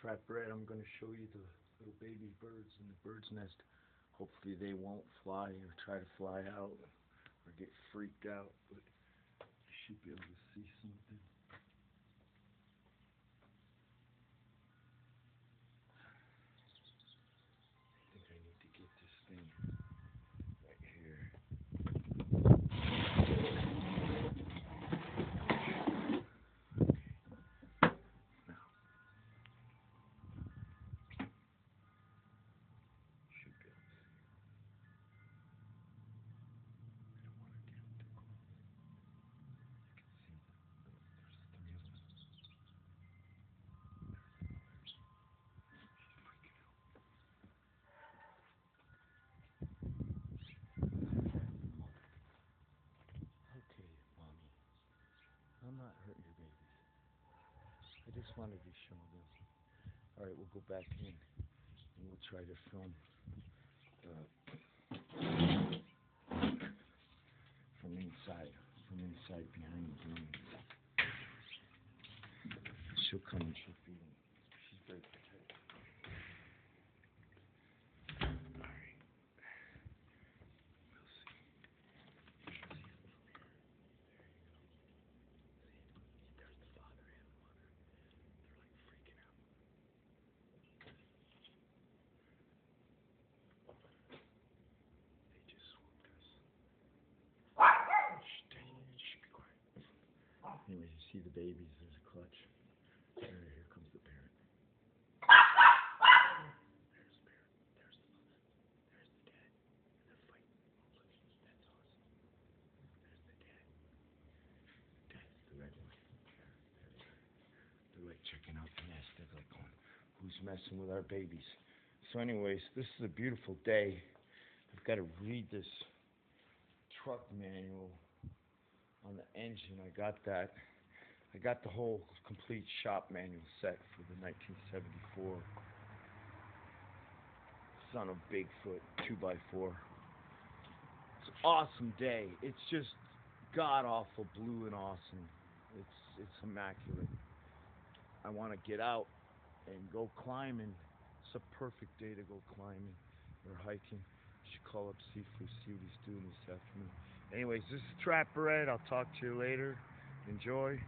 trap red. I'm going to show you the little baby birds in the bird's nest. Hopefully they won't fly or try to fly out or get freaked out, but you should be able to see something. I think I need to get this thing right here. Okay, Mommy. I'm not hurting your babies. I just wanted to show them. Alright, we'll go back in and we'll try to film from inside behind the rooms. She'll come and she'll feed them. She's very protective. Alright. We'll see. There's the father and the mother. They're like freaking out. They just swooped us. Shh, be quiet. Anyway, you see the babies, there's a clutch. Here comes the parent. There's the parent. There's the mother. There's the dad. And they're fighting. Look, that's awesome. There's the dad. Dad's the red one. They're like checking out the nest. They're like going, who's messing with our babies? So anyways, this is a beautiful day. I've got to read this truck manual on the engine. I got that. I got the whole complete shop manual set for the 1974 Son of Bigfoot 2x4. It's an awesome day. It's just god-awful blue and awesome. It's immaculate. I want to get out and go climbing. It's a perfect day to go climbing or hiking. You should call up Seafood, see what he's doing this afternoon. Anyways, this is Trapper Ed. I'll talk to you later. Enjoy.